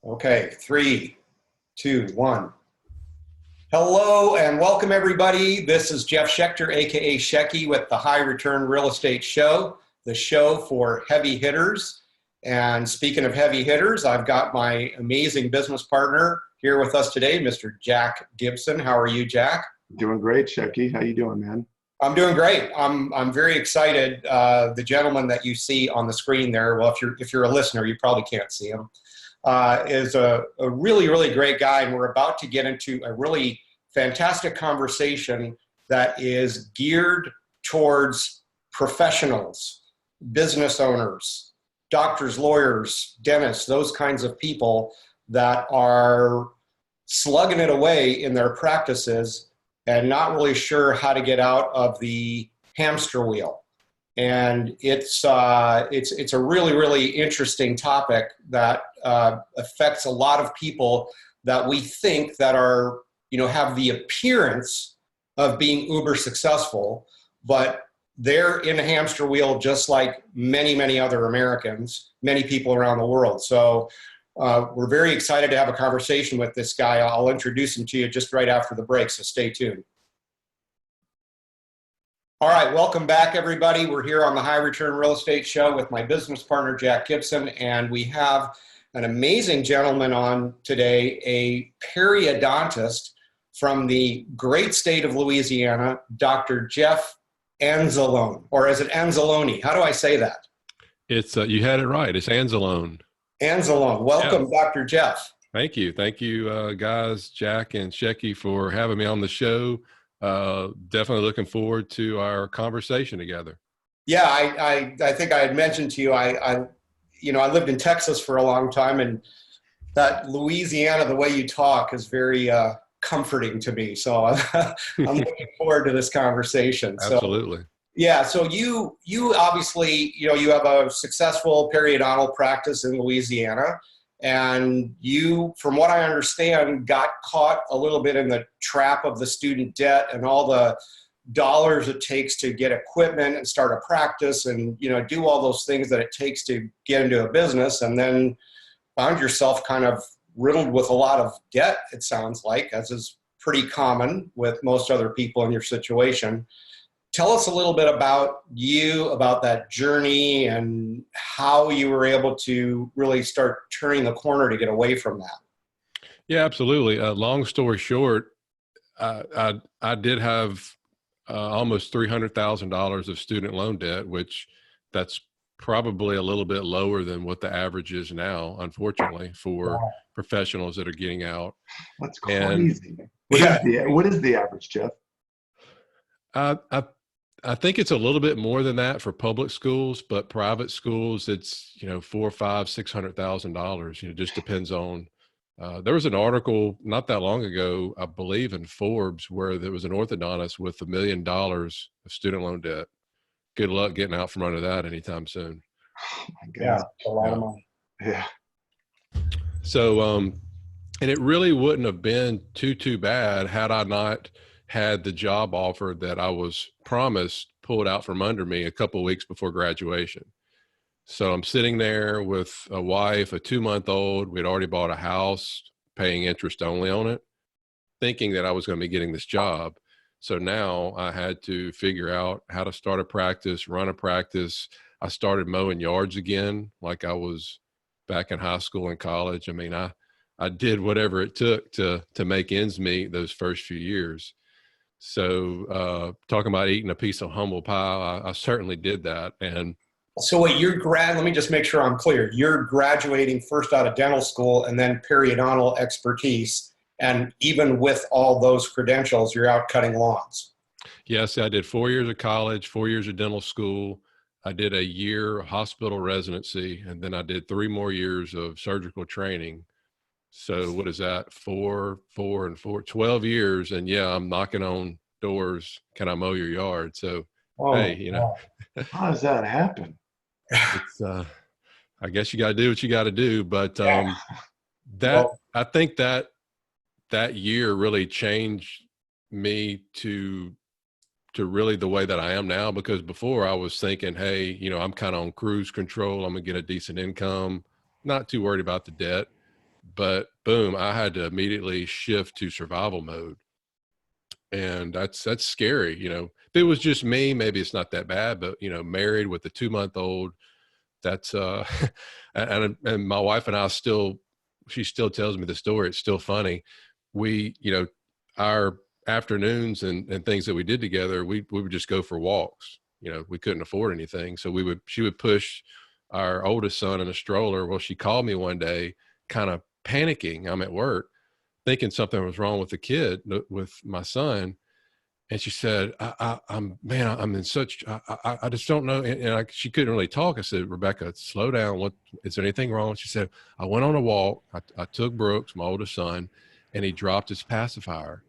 Okay, 3, 2, 1. Hello and welcome everybody. This is Jeff Schechter, aka Shecky, with the High Return Real Estate Show, the show for heavy hitters. And speaking of heavy hitters, I've got my amazing business partner here with us today, Mr. Jack Gibson. How are you, Jack? Doing great, Shecky. How you doing, man? I'm doing great. I'm very excited. The gentleman that you see on the screen there, well, if you're a listener, you probably can't see him. Is a really, really great guy, and we're about to get into a really fantastic conversation that is geared towards professionals, business owners, doctors, lawyers, dentists, those kinds of people that are slugging it away in their practices and not really sure how to get out of the hamster wheel. And it's a really, really interesting topic that affects a lot of people that we think that are, have the appearance of being uber successful, but they're in a hamster wheel just like many, many other Americans, many people around the world. So we're very excited to have a conversation with this guy. I'll introduce him to you just right after the break, so stay tuned. All right, welcome back, everybody. We're here on the High Return Real Estate Show with my business partner, Jack Gibson, and we have an amazing gentleman on today, a periodontist from the great state of Louisiana, Dr. Jeff Anzalone, or is it Anzalone? How do I say that? It's you had it right. It's Anzalone. Anzalone. Welcome, yeah. Dr. Jeff. Thank you. Thank you, guys, Jack and Shecky, for having me on the show. Definitely looking forward to our conversation together. Yeah, I think I had mentioned to you, I lived in Texas for a long time, and that Louisiana, the way you talk is very comforting to me. So I'm looking forward to this conversation. Absolutely. So, yeah. So you obviously, you have a successful periodontal practice in Louisiana. And you, from what I understand, got caught a little bit in the trap of the student debt and all the dollars it takes to get equipment and start a practice and, do all those things that it takes to get into a business, and then found yourself kind of riddled with a lot of debt, it sounds like, as is pretty common with most other people in your situation. Tell us a little bit about you, about that journey, and how you were able to really start turning the corner to get away from that. Yeah, absolutely. Long story short, I did have almost $300,000 of student loan debt, which that's probably a little bit lower than what the average is now, unfortunately, for professionals that are getting out. That's crazy. What is the average, Jeff? I think it's a little bit more than that for public schools, but private schools, it's, $400,000, $500,000, $600,000. It just depends on, there was an article not that long ago, I believe in Forbes, where there was an orthodontist with $1 million of student loan debt. Good luck getting out from under that anytime soon. Oh my God. Yeah, a lot of money. Yeah. So, and it really wouldn't have been too bad had I not had the job offer that I was promised pulled out from under me a couple of weeks before graduation. So I'm sitting there with a wife, a 2-month-old. We'd already bought a house, paying interest only on it, thinking that I was going to be getting this job. So now I had to figure out how to start a practice, run a practice. I started mowing yards again, like I was back in high school and college. I mean, I did whatever it took to make ends meet those first few years. So talking about eating a piece of humble pie, I certainly did that. And so wait, let me just make sure I'm clear. You're graduating first out of dental school and then periodontal expertise. And even with all those credentials, you're out cutting lawns. Yes, I did 4 years of college, 4 years of dental school. I did a year hospital residency, and then I did 3 more years of surgical training. So what is that? 4, 12 years. And yeah, I'm knocking on doors. Can I mow your yard? So, hey, How does that happen? It's, I guess you got to do what you got to do. But I think that year really changed me to really the way that I am now, because before I was thinking, hey, I'm kind of on cruise control. I'm gonna get a decent income, not too worried about the debt. But boom, I had to immediately shift to survival mode. And that's scary. If it was just me, maybe it's not that bad, but married with a 2-month-old, that's and my wife and I she still tells me the story. It's still funny. We, our afternoons and things that we did together, we would just go for walks. We couldn't afford anything. So she would push our oldest son in a stroller. Well, she called me one day kind of panicking. I'm at work thinking something was wrong with the kid, with my son. And she said, I'm in such, I just don't know. And she couldn't really talk. I said, Rebecca, slow down. Is there anything wrong? She said, I went on a walk. I took Brooks, my oldest son, and he dropped his pacifier.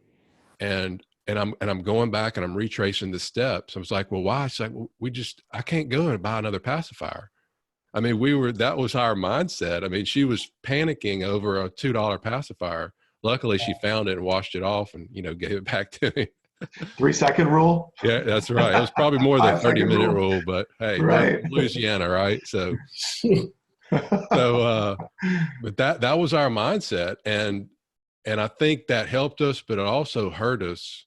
And I'm going back and I'm retracing the steps. I was like, well, why? She's like, well, I can't go and buy another pacifier. I mean, that was our mindset. I mean, she was panicking over a $2 pacifier. Luckily she found it and washed it off and, gave it back to me. 3-second rule. Yeah, that's right. It was probably more than 30-minute rule, but hey, right. Louisiana, right? So, but that was our mindset. And I think that helped us, but it also hurt us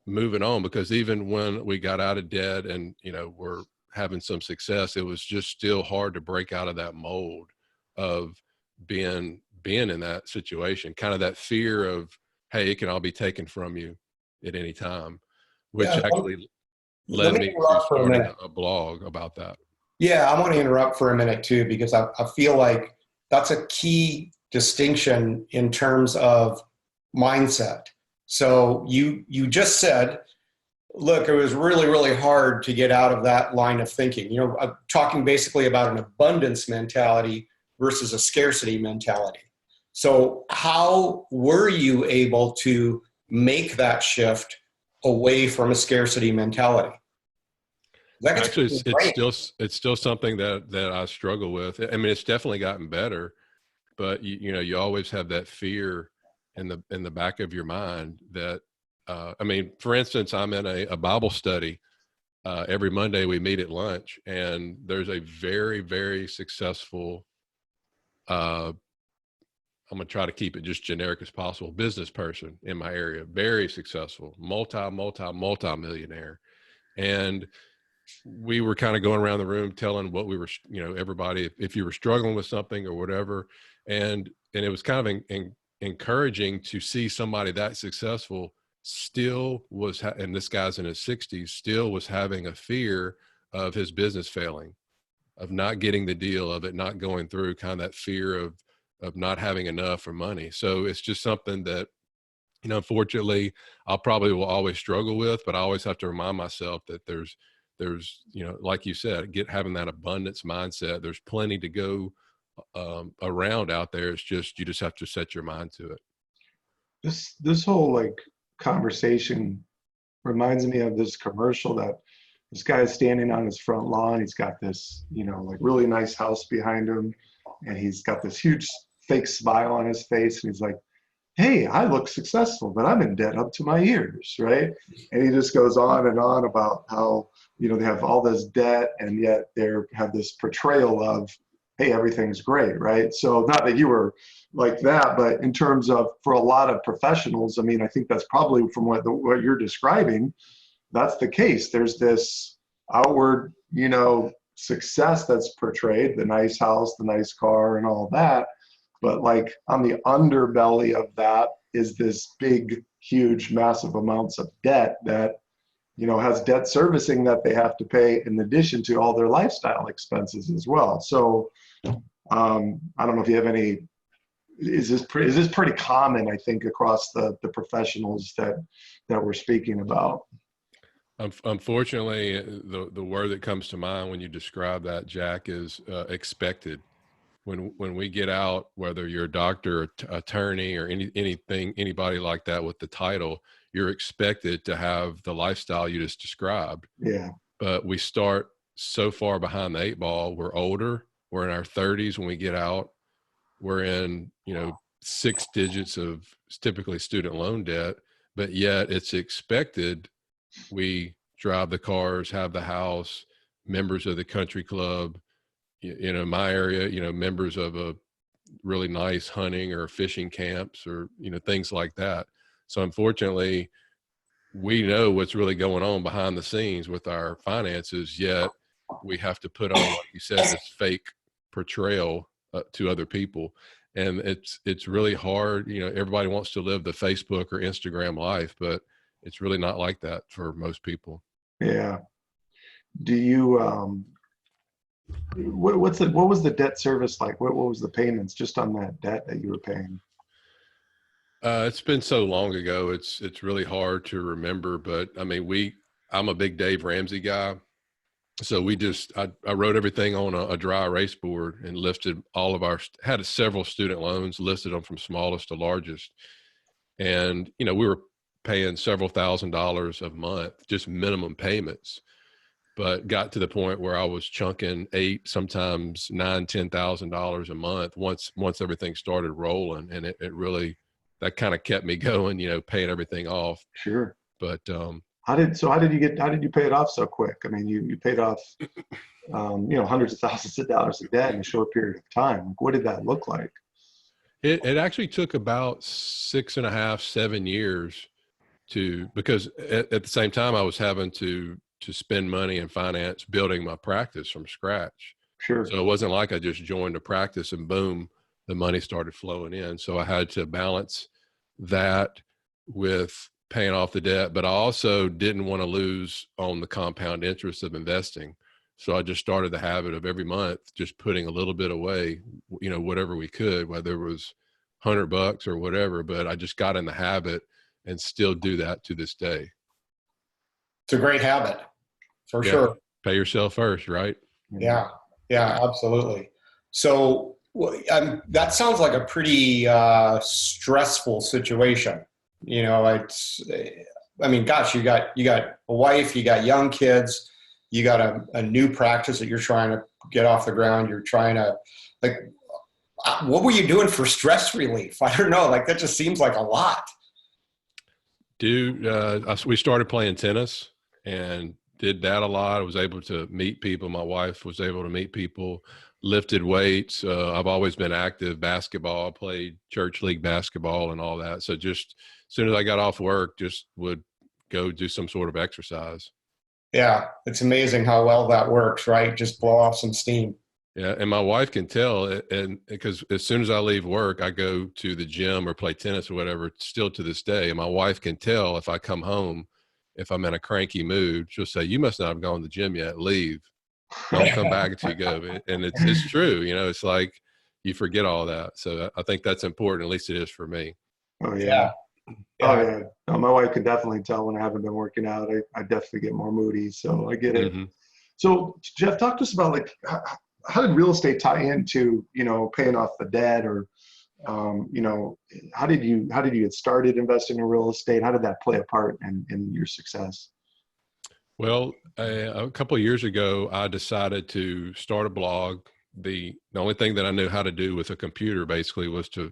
moving on, because even when we got out of debt and, we're having some success, it was just still hard to break out of that mold of being in that situation, kind of that fear of, hey, it can all be taken from you at any time, which actually led me to starting a blog about that. Yeah, I want to interrupt for a minute too, because I feel like that's a key distinction in terms of mindset. So you just said, look, it was really, really hard to get out of that line of thinking. I'm talking basically about an abundance mentality versus a scarcity mentality. So how were you able to make that shift away from a scarcity mentality? Actually, it's still something that I struggle with. I mean, it's definitely gotten better, but you always have that fear in the back of your mind that, I mean, for instance, I'm in a Bible study. Every Monday we meet at lunch, and there's a very, very successful, I'm going to try to keep it just generic as possible, business person in my area, very successful, multi-millionaire. And we were kind of going around the room telling what we were, everybody, if you were struggling with something or whatever. And it was kind of encouraging to see somebody that successful still was, and this guy's in his 60s, still was having a fear of his business failing, of not getting the deal, of it not going through, kind of that fear of not having enough for money. So it's just something that, unfortunately, I probably will always struggle with, but I always have to remind myself that there's, like you said, having that abundance mindset. There's plenty to go around out there. It's just, you just have to set your mind to it. This whole conversation reminds me of this commercial that this guy is standing on his front lawn. He's got this, really nice house behind him, and he's got this huge fake smile on his face, and he's like, hey, I look successful, but I'm in debt up to my ears, right? And he just goes on and on about how, they have all this debt, and yet they have this portrayal of, hey, everything's great, right? So not that you were like that, but in terms of, for a lot of professionals, I mean, I think that's probably from what you're describing, that's the case. There's this outward, success that's portrayed, the nice house, the nice car, and all that. But on the underbelly of that is this big, huge, massive amounts of debt that, has debt servicing that they have to pay in addition to all their lifestyle expenses as well. So I don't know if you have any, is this pretty common, I think, across the professionals that we're speaking about? Unfortunately, the word that comes to mind when you describe that, Jack, is expected. When we get out, whether you're a doctor, attorney, or anybody like that with the title, you're expected to have the lifestyle you just described. Yeah. But we start so far behind the 8-ball. We're older. We're in our 30s when we get out. We're in, 6 digits of typically student loan debt, but yet it's expected we drive the cars, have the house, members of the country club, my area, members of a really nice hunting or fishing camps or, things like that. So unfortunately, we know what's really going on behind the scenes with our finances, yet we have to put on, like you said, this fake portrayal to other people. And it's really hard. Everybody wants to live the Facebook or Instagram life, but it's really not like that for most people. Yeah. Do you, what was the debt service like? What was the payments just on that debt that you were paying? It's been so long ago. It's really hard to remember, but I mean, I'm a big Dave Ramsey guy. So I wrote everything on a dry erase board and listed had several student loans, listed them from smallest to largest. And, we were paying several $1,000s a month, just minimum payments, but got to the point where I was chunking sometimes $9,000, $10,000 a month once everything started rolling. And it really, that kind of kept me going, paying everything off. Sure. But, how did you pay it off so quick? I mean, you paid off, hundreds of thousands of dollars of debt in a short period of time. What did that look like? It actually took about 6.5, 7 years because at the same time I was having to spend money and finance building my practice from scratch. Sure. So it wasn't like I just joined a practice and boom, the money started flowing in. So I had to balance that with paying off the debt, but I also didn't want to lose on the compound interest of investing. So I just started the habit of every month just putting a little bit away, whatever we could, whether it was $100 or whatever, but I just got in the habit and still do that to this day. It's a great habit for sure. Pay yourself first, right? Yeah, absolutely. So that sounds like a pretty stressful situation. Gosh, you got a wife, you got young kids, you got a new practice that you're trying to get off the ground. You're trying to, what were you doing for stress relief? I don't know. That just seems like a lot. Dude, we started playing tennis and did that a lot. I was able to meet people. My wife was able to meet people, lifted weights. I've always been active. Basketball, I played church league basketball and all that. So just as soon as I got off work, just would go do some sort of exercise. Yeah, it's amazing how well that works, right? Just blow off some steam. Yeah, and my wife can tell, and because as soon as I leave work, I go to the gym or play tennis or whatever, still to this day. And my wife can tell if I come home, if I'm in a cranky mood, she'll say, "You must not have gone to the gym yet. Leave. Don't come back until you go." And it's true. It's like you forget all that. So I think that's important. At least it is for me. Oh, yeah. Oh, yeah. No, my wife can definitely tell when I haven't been working out. I definitely get more moody. So I get it. Mm-hmm. So, Jeff, talk to us about how did real estate tie into, paying off the debt, or, how did you get started investing in real estate? How did that play a part in your success? Well, a couple of years ago, I decided to start a blog. The only thing that I knew how to do with a computer basically was to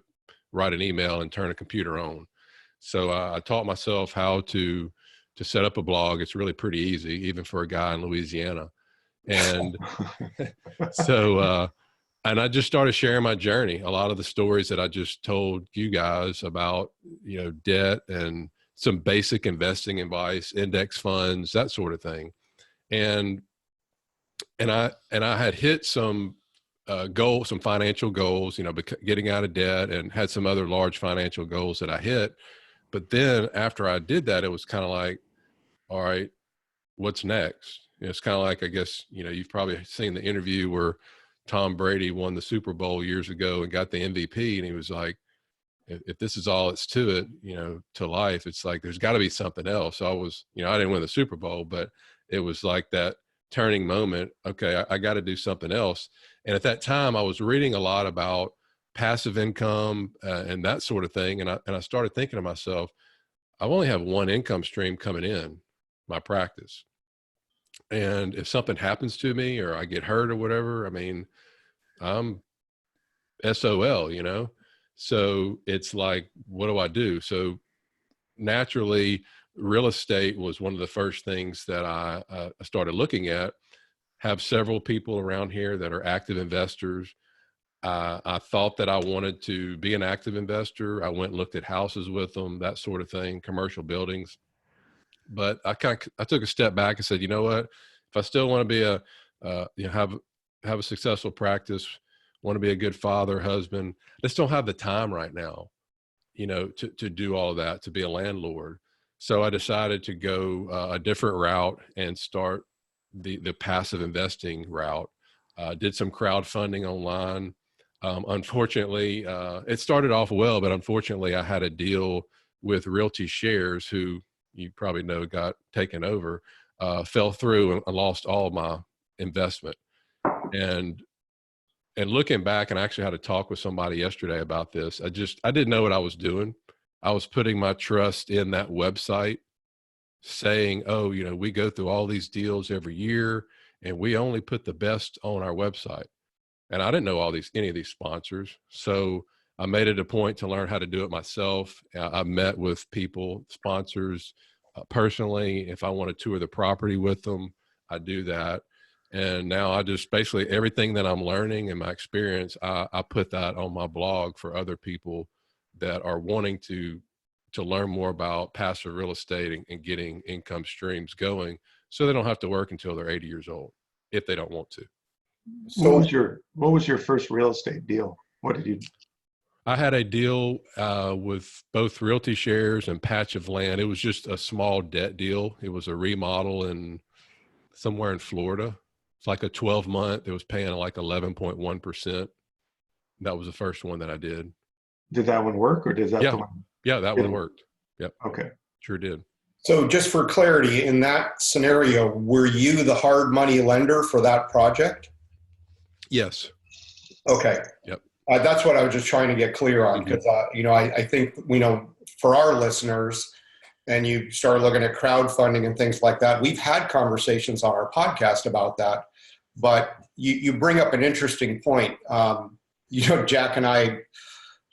write an email and turn a computer on. So I taught myself how to set up a blog. It's really pretty easy, even for a guy in Louisiana. And so, and I just started sharing my journey, a lot of the stories that I just told you guys about, debt and some basic investing advice, index funds, that sort of thing. And I had hit some goals, some financial goals, getting out of debt, and had some other large financial goals that I hit. But then after I did that, it was kind of like, all right, what's next? It's kind of like, I guess, you've probably seen the interview where Tom Brady won the Super Bowl years ago and got the MVP. And he was like, if this is all it's to it, to life, it's like, there's got to be something else. So I was, I didn't win the Super Bowl, but it was like that turning moment. Okay, I got to do something else. And at that time I was reading a lot about passive income and that sort of thing. And I started thinking to myself, I only have one income stream coming in, my practice. And if something happens to me or I get hurt or whatever, I mean, I'm SOL, So it's like, what do I do? So naturally, real estate was one of the first things that I started looking at. Have several people around here that are active investors. I thought that I wanted to be an active investor. I went and looked at houses with them, that sort of thing, commercial buildings. But I took a step back and said, you know what? If I still want to be have a successful practice, want to be a good father, husband, I just don't have the time right now, to do all of that, to be a landlord. So I decided to go a different route and start the passive investing route. Did some crowdfunding online. Unfortunately, it started off well, but unfortunately, I had a deal with Realty Shares, who you probably know got taken over, fell through, and I lost all of my investment. And looking back, and I actually had a talk with somebody yesterday about this. I didn't know what I was doing. I was putting my trust in that website, saying, oh, we go through all these deals every year and we only put the best on our website. And I didn't know any of these sponsors. So I made it a point to learn how to do it myself. I met with people, sponsors, personally. If I want to tour the property with them, I do that. And now I just basically everything that I'm learning and my experience, I put that on my blog for other people that are wanting to learn more about passive real estate and getting income streams going, so they don't have to work until they're 80 years old if they don't want to. What So was your first real estate deal? What did you? I had a deal with both Realty Shares and patch of land. It was just a small debt deal. It was a remodel in somewhere in Florida. It's like a 12-month. It was paying like 11.1%. That was the first one that I did. Did that one work, or did that Yeah. the one? Yeah, that one worked. Yep. Okay. Sure did. So just for clarity, in that scenario, were you the hard money lender for that project? Yes. Okay. Yep. That's what I was just trying to get clear on, because, I think, for our listeners, and you start looking at crowdfunding and things like that, we've had conversations on our podcast about that, but you bring up an interesting point. Jack and I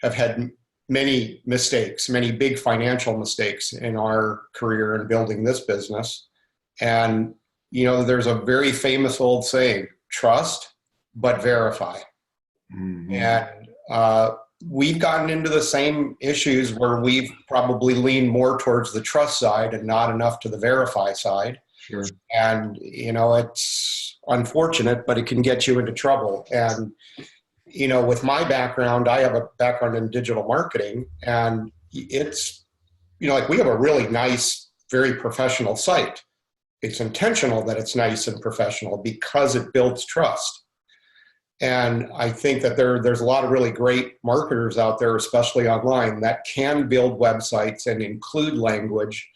have had many mistakes, many big financial mistakes in our career in building this business. And, there's a very famous old saying, trust, but verify. Mm-hmm. And we've gotten into the same issues where we've probably leaned more towards the trust side and not enough to the verify side. Sure. And, it's unfortunate, but it can get you into trouble. And, with my background, I have a background in digital marketing, and it's, we have a really nice, very professional site. It's intentional that it's nice and professional because it builds trust. And I think that there's a lot of really great marketers out there, especially online, that can build websites and include language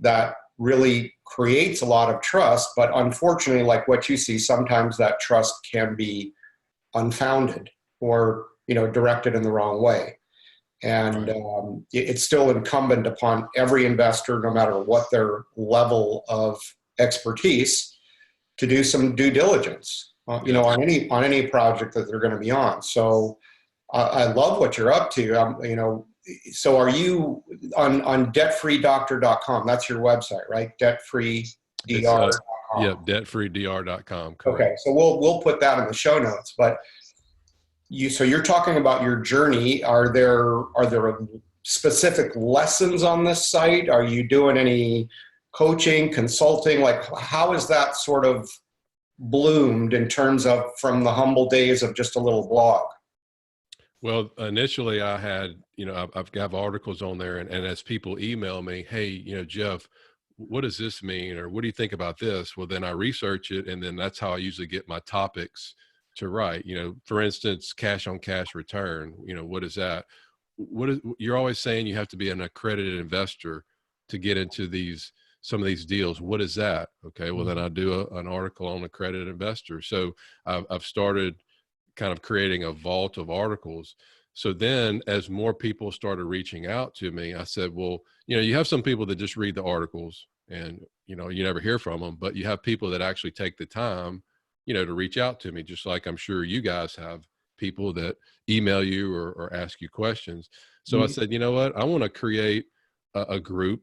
that really creates a lot of trust. But unfortunately, like what you see, sometimes that trust can be unfounded or, directed in the wrong way. And it's still incumbent upon every investor, no matter what their level of expertise, to do some due diligence. On any project that they're going to be on. So I love what you're up to. So are you on debtfreedoctor.com? That's your website, right? Debtfreedr.com. Yeah, debtfreedr.com. Correct. Okay, so we'll put that in the show notes. But you're talking about your journey. Are there specific lessons on this site? Are you doing any coaching, consulting? Like, how is that sort of bloomed in terms of from the humble days of just a little blog? Well, initially I had, I've got articles on there, and as people email me, hey, Jeff, what does this mean? Or what do you think about this? Well, then I research it, and then that's how I usually get my topics to write. For instance, cash on cash return, what is that? You're always saying you have to be an accredited investor to get into some of these deals. What is that? Okay. Well, then I do an article on accredited investor. So I've started kind of creating a vault of articles. So then as more people started reaching out to me, I said, well, you have some people that just read the articles and, you never hear from them, but you have people that actually take the time, to reach out to me, just like I'm sure you guys have people that email you or ask you questions. So I said, you know what, I want to create a group.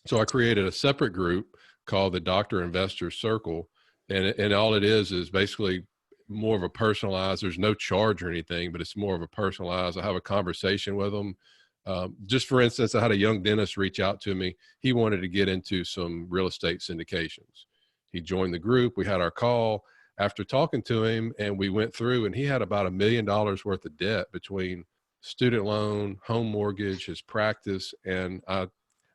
So I created a separate group called the Doctor Investor Circle. And all it is basically more of a personalized, there's no charge or anything, but it's more of a personalized, I have a conversation with them. Just for instance, I had a young dentist reach out to me. He wanted to get into some real estate syndications. He joined the group. We had our call after talking to him, and we went through, and he had about $1 million worth of debt between student loan, home mortgage, his practice. And I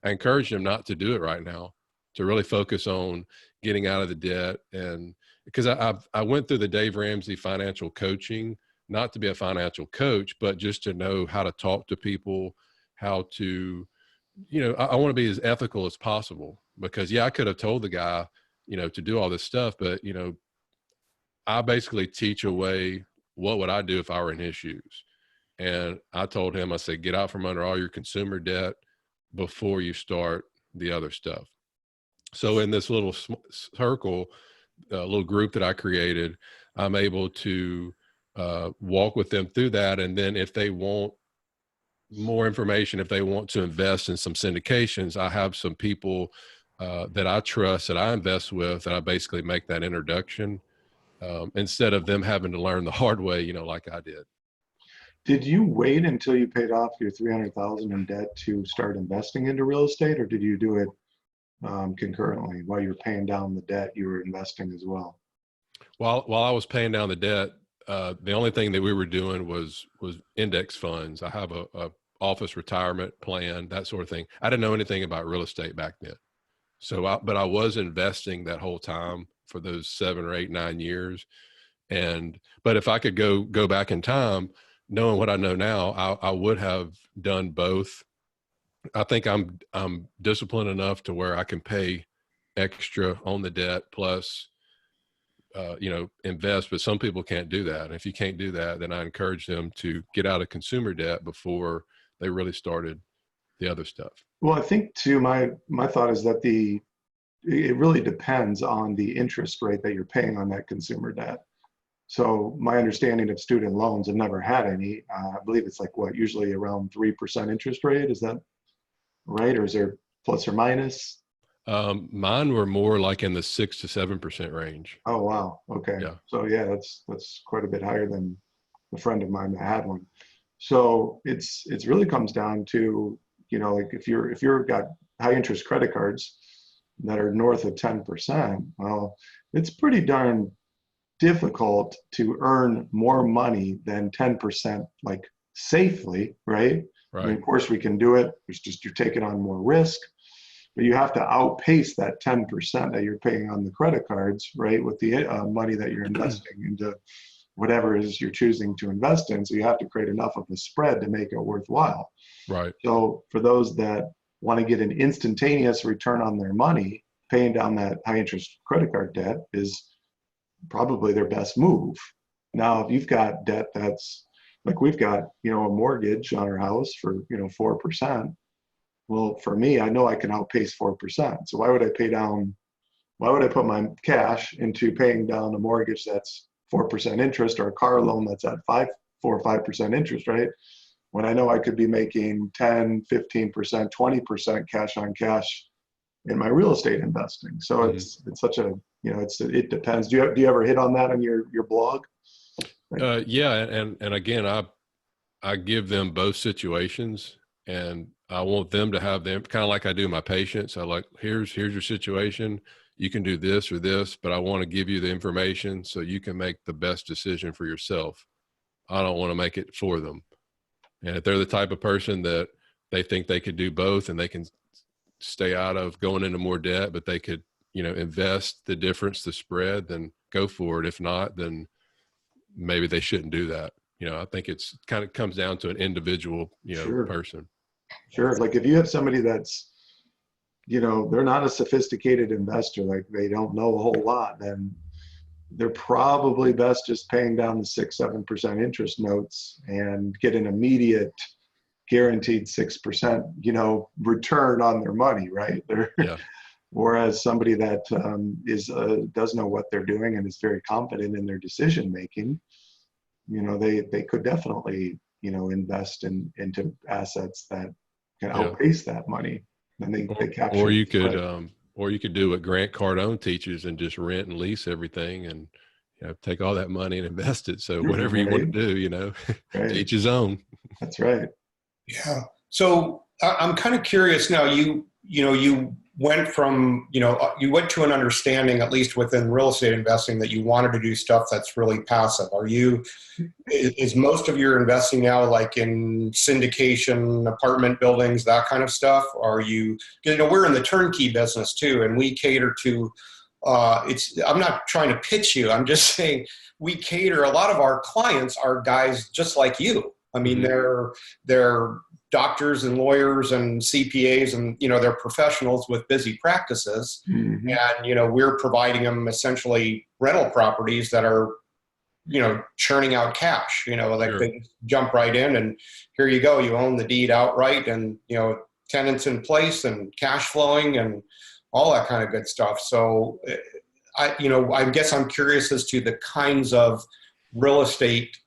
encouraged him not to do it right now, to really focus on getting out of the debt. And because I went through the Dave Ramsey financial coaching, not to be a financial coach, but just to know how to talk to people, how to, I want to be as ethical as possible, because I could have told the guy, to do all this stuff, but, I basically teach away what would I do if I were in his shoes. And I told him, I said, get out from under all your consumer debt before you start the other stuff. So in this little circle, little group that I created, I'm able to walk with them through that. And then if they want more information, if they want to invest in some syndications, I have some people that I trust, that I invest with, and I basically make that introduction instead of them having to learn the hard way, like I did. Did you wait until you paid off your $300,000 in debt to start investing into real estate, or did you do it concurrently while you were paying down the debt? You were investing as well. While I was paying down the debt, the only thing that we were doing was index funds. I have a office retirement plan, that sort of thing. I didn't know anything about real estate back then. But I was investing that whole time for those 7 or 8, 9 years. But if I could go back in time, knowing what I know now, I would have done both. I think I'm disciplined enough to where I can pay extra on the debt plus, invest, but some people can't do that. And if you can't do that, then I encourage them to get out of consumer debt before they really started the other stuff. Well, I think too, my thought is that it really depends on the interest rate that you're paying on that consumer debt. So my understanding of student loans, I've never had any. I believe it's like usually around 3% interest rate. Is that right? Or is there plus or minus? Mine were more like in the 6 to 7% range. Oh, wow. Okay. Yeah. So yeah, that's quite a bit higher than a friend of mine that had one. So it's really comes down to, like if you've got high interest credit cards that are north of 10%, well, it's pretty darn difficult to earn more money than 10%, like safely, right? Right. I mean, of course we can do it. It's just you're taking on more risk, but you have to outpace that 10% that you're paying on the credit cards, right? With the money that you're investing into whatever it is you're choosing to invest in. So you have to create enough of a spread to make it worthwhile. Right. So for those that want to get an instantaneous return on their money, paying down that high interest credit card debt is probably their best move. Now, if you've got debt that's like we've got, a mortgage on our house for, 4%. Well, for me, I know I can outpace 4%. So why would I put my cash into paying down a mortgage that's 4% interest, or a car loan that's at 4 or 5% interest, right? When I know I could be making 10, 15%, 20% cash on cash in my real estate investing. So it's such a, it depends. Do you ever hit on that on your blog? Yeah. And again, I give them both situations, and I want them to have them kind of like I do my patients. I like, here's your situation. You can do this or this, but I want to give you the information so you can make the best decision for yourself. I don't want to make it for them. And if they're the type of person that they think they could do both and they can stay out of going into more debt, but they could, invest the difference, the spread, then go for it. If not, then maybe they shouldn't do that. I think it's kind of comes down to an individual, Sure. person. Sure. Like if you have somebody that's, they're not a sophisticated investor, like they don't know a whole lot, then they're probably best just paying down the 6, 7% interest notes and get an immediate guaranteed 6%, return on their money, right? Yeah. Whereas somebody that does know what they're doing and is very confident in their decision making, they could definitely, invest into assets that can outpace that money. And they capture. Or you could do what Grant Cardone teaches and just rent and lease everything, and take all that money and invest it. So whatever you want to do, to each his own. That's right. Yeah. So I'm kind of curious now. You went from you went to an understanding, at least within real estate investing, that you wanted to do stuff that's really passive. Is most of your investing now like in syndication, apartment buildings, that kind of stuff? Or we're in the turnkey business too, and we cater to. I'm not trying to pitch you. I'm just saying we cater. A lot of our clients are guys just like you. I mean, they're doctors and lawyers and CPAs, and they're professionals with busy practices, and we're providing them essentially rental properties that are churning out cash. Like Sure. they jump right in, and here you go. You own the deed outright, and tenants in place and cash flowing and all that kind of good stuff. So I guess I'm curious as to the kinds of real estate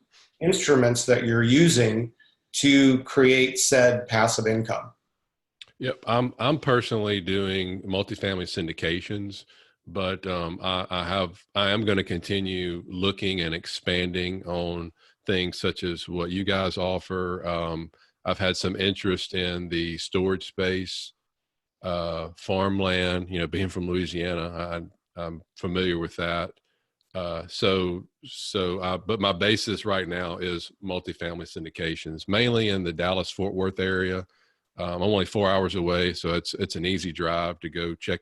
instruments that you're using to create said passive income. Yep. I'm personally doing multifamily syndications, but I am going to continue looking and expanding on things such as what you guys offer. I've had some interest in the storage space, farmland, being from Louisiana, I'm familiar with that. But my basis right now is multifamily syndications, mainly in the Dallas-Fort Worth area. I'm only 4 hours away, so it's an easy drive to go check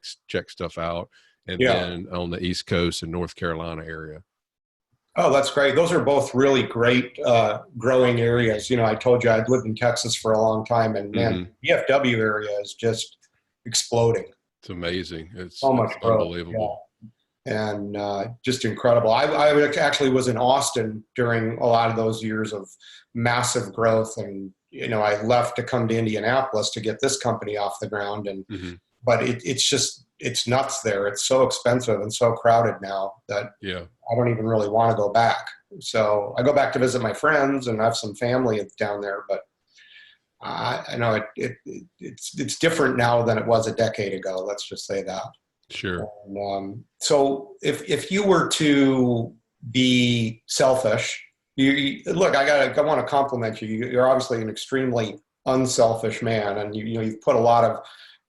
stuff out. And then on the East Coast and North Carolina area. Oh, that's great. Those are both really great growing areas. I told you I'd lived in Texas for a long time, and man, DFW area is just exploding. It's amazing. It's so much growth. Unbelievable. Yeah. And just incredible. I actually was in Austin during a lot of those years of massive growth, and I left to come to Indianapolis to get this company off the ground. And but it's nuts there. It's so expensive and so crowded now that I don't even really want to go back. So I go back to visit my friends, and I have some family down there, but I know it's different now than it was a decade ago. Let's just say that. Sure. And, so if you were to be selfish, look, I want to compliment you. You're obviously an extremely unselfish man, and you've put a lot of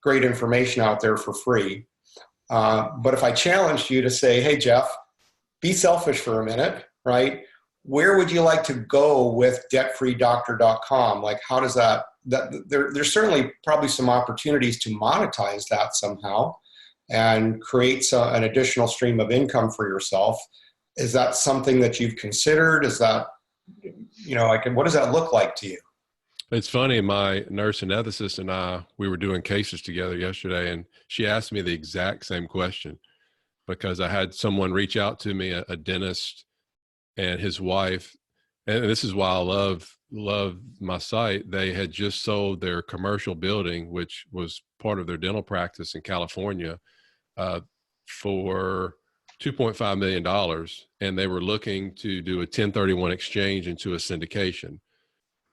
great information out there for free. But if I challenged you to say, hey, Jeff, be selfish for a minute, right? Where would you like to go with debtfreedoctor.com? Like, how does there's certainly probably some opportunities to monetize that somehow and create an additional stream of income for yourself. Is that something that you've considered? Is that, what does that look like to you? It's funny, my nurse anesthetist and we were doing cases together yesterday, and she asked me the exact same question because I had someone reach out to me, a dentist and his wife, and this is why I love my site. They had just sold their commercial building, which was part of their dental practice in California, for $2.5 million, and they were looking to do a 1031 exchange into a syndication.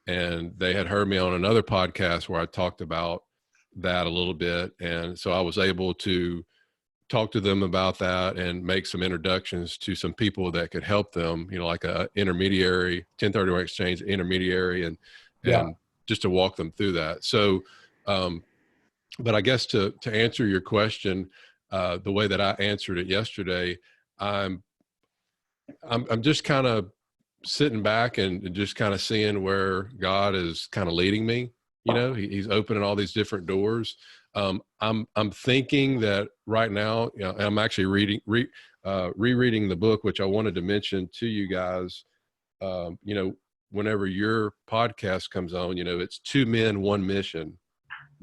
And they had heard me on another podcast where I talked about that a little bit. And so I was able to talk to them about that and make some introductions to some people that could help them, like a intermediary, 1031 exchange intermediary, and just to walk them through that. So, but I guess to answer your question, the way that I answered it yesterday, I'm just kind of sitting back and just kind of seeing where God is kind of leading me. He's opening all these different doors. I'm thinking that right now, I'm actually rereading the book, which I wanted to mention to you guys. Whenever your podcast comes on, it's 2 men, 1 mission,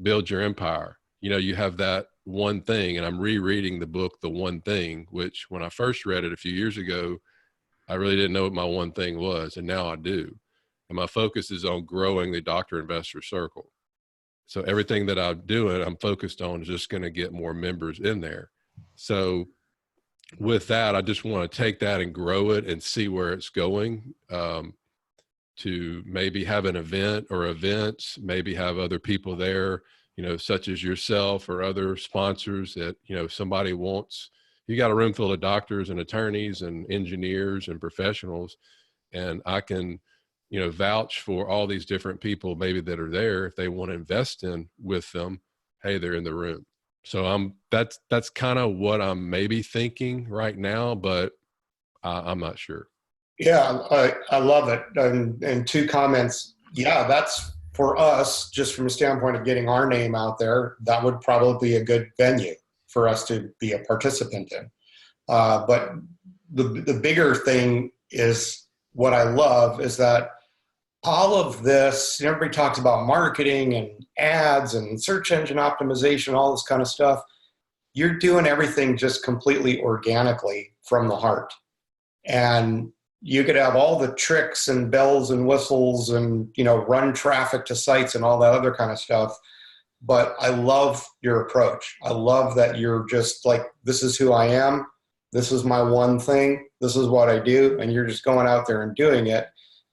build your empire. You have that one thing, and I'm rereading the book, The One Thing, which when I first read it a few years ago, I really didn't know what my one thing was, and now I do. And my focus is on growing the doctor investor circle. So everything that I'm doing, I'm focused on is just going to get more members in there. So with that, I just want to take that and grow it and see where it's going, to maybe have an event or events, maybe have other people there, such as yourself or other sponsors that, somebody wants, you got a room full of doctors and attorneys and engineers and professionals, and I can, vouch for all these different people maybe that are there. If they want to invest in with them, hey, they're in the room. So that's kind of what I'm maybe thinking right now, but I'm not sure. Yeah, I love it. And two comments. Yeah, that's for us, just from a standpoint of getting our name out there, that would probably be a good venue for us to be a participant in. But the bigger thing is what I love is that all of this, everybody talks about marketing and ads and search engine optimization, all this kind of stuff. You're doing everything just completely organically from the heart. And you could have all the tricks and bells and whistles and, run traffic to sites and all that other kind of stuff. But I love your approach. I love that you're just like, this is who I am. This is my one thing. This is what I do. And you're just going out there and doing it.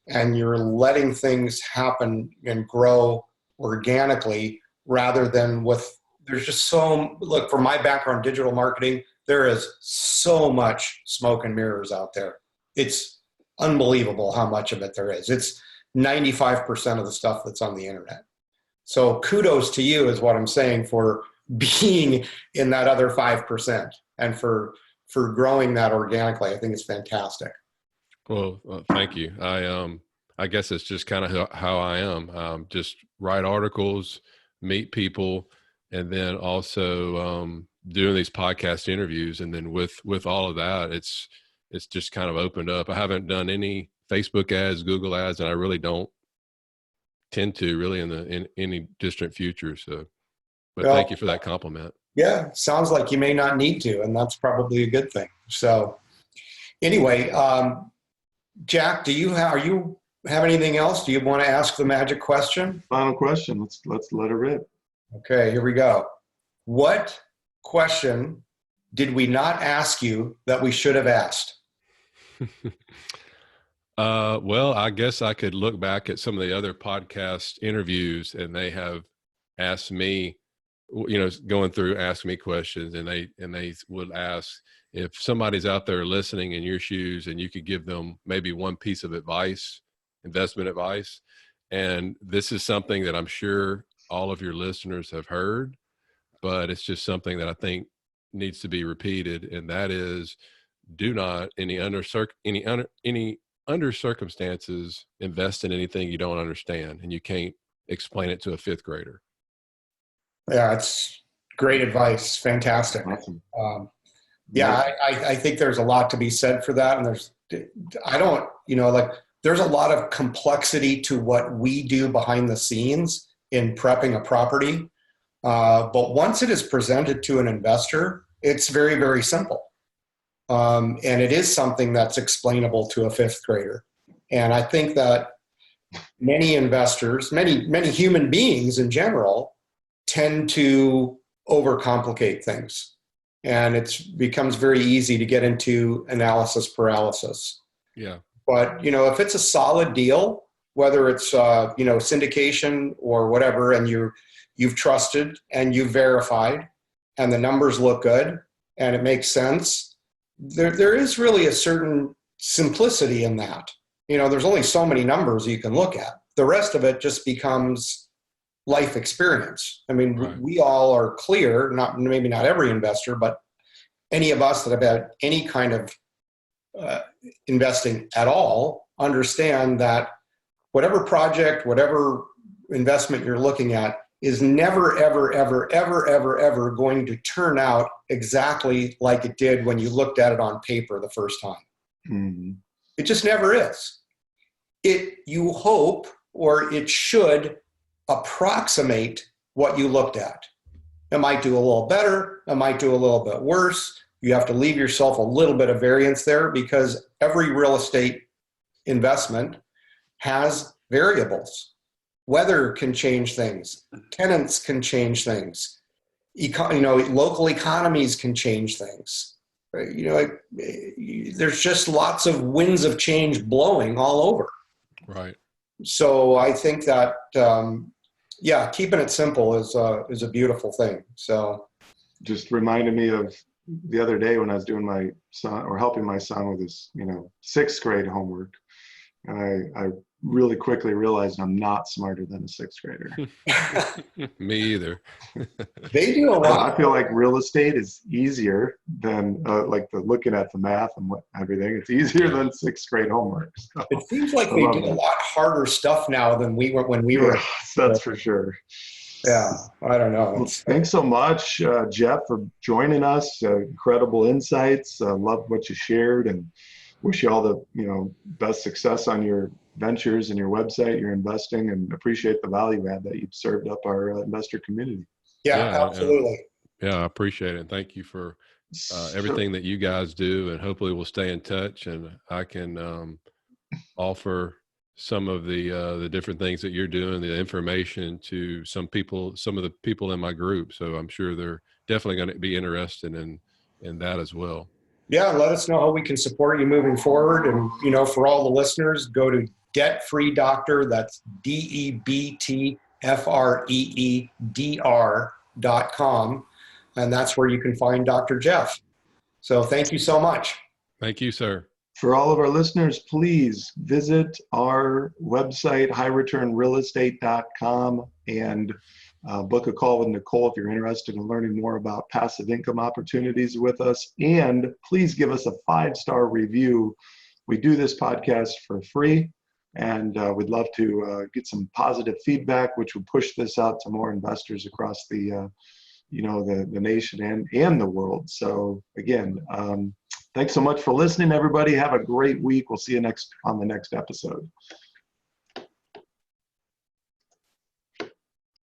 And you're letting things happen and grow organically rather than there's just look, for my background, digital marketing, there is so much smoke and mirrors out there. It's unbelievable how much of it there is. It's 95% of the stuff that's on the internet. So kudos to you is what I'm saying for being in that other 5% and for growing that organically. I think it's fantastic. Well, thank you. I guess it's just kind of how I am. Just write articles, meet people, and then also doing these podcast interviews. And then with all of that, it's just kind of opened up. I haven't done any Facebook ads, Google ads, and I really don't tend to really in any distant future. So, but thank you for that compliment. Yeah, sounds like you may not need to, and that's probably a good thing. So, anyway, Jack, are you have anything else? Do you want to ask the magic question? Final question. Let's let it rip. Okay, here we go. What question did we not ask you that we should have asked? Well, I guess I could look back at some of the other podcast interviews, and they have asked me, going through, ask me questions, and they would ask if somebody's out there listening in your shoes and you could give them maybe one piece of advice, investment advice. And this is something that I'm sure all of your listeners have heard, but it's just something that I think needs to be repeated. And that is, do not under circumstances invest in anything you don't understand and you can't explain it to a fifth grader. Yeah, it's great advice. Fantastic. Awesome. I think there's a lot to be said for that. And there's a lot of complexity to what we do behind the scenes in prepping a property. But once it is presented to an investor, it's very, very simple. And it is something that's explainable to a fifth grader. And I think that many investors, many human beings in general, tend to overcomplicate things. And it becomes very easy to get into analysis paralysis. Yeah. But, if it's a solid deal, whether it's, syndication or whatever, and you've trusted and you've verified and the numbers look good and it makes sense, there is really a certain simplicity in that. There's only so many numbers you can look at. The rest of it just becomes life experience. I mean, right. We all are clear, maybe not every investor, but any of us that have had any kind of investing at all understand that whatever project, whatever investment you're looking at is never, ever, ever, ever, ever, ever going to turn out exactly like it did when you looked at it on paper the first time. Mm-hmm. It just never is. You hope, or it should approximate what you looked at. It might do a little better. It might do a little bit worse. You have to leave yourself a little bit of variance there because every real estate investment has variables. Weather can change things. Tenants can change things. Local economies can change things. There's just lots of winds of change blowing all over. Right. So I think that, keeping it simple is a beautiful thing. So just reminded me of the other day when I was doing my son or helping my son with his, sixth grade homework, and I really quickly realized I'm not smarter than a sixth grader. Me either. They do a lot. I feel like real estate is easier than like the looking at the math and everything. It's easier than sixth grade homework. So, It seems like they do a lot harder stuff now than we were when we were. That's for sure. Yeah, I don't know. Well, thanks so much, Jeff, for joining us. Incredible insights. Love what you shared, and wish you all the best success on your ventures and your website, your investing, and appreciate the value add that you've served up our investor community. Yeah, absolutely. Yeah, I appreciate it. Thank you for everything that you guys do, and hopefully we'll stay in touch, and I can offer some of the different things that you're doing, the information to some of the people in my group. So I'm sure they're definitely going to be interested in that as well. Yeah, let us know how we can support you moving forward. And, for all the listeners, go to Debt Free Doctor. That's DEBTFREEDR.com. And that's where you can find Dr. Jeff. So thank you so much. Thank you, sir. For all of our listeners, please visit our website, highreturnrealestate.com, and book a call with Nicole if you're interested in learning more about passive income opportunities with us. And please give us a 5-star review. We do this podcast for free, and we'd love to get some positive feedback, which will push this out to more investors across the nation and the world. So again, thanks so much for listening, everybody. Have a great week. We'll see you on the next episode.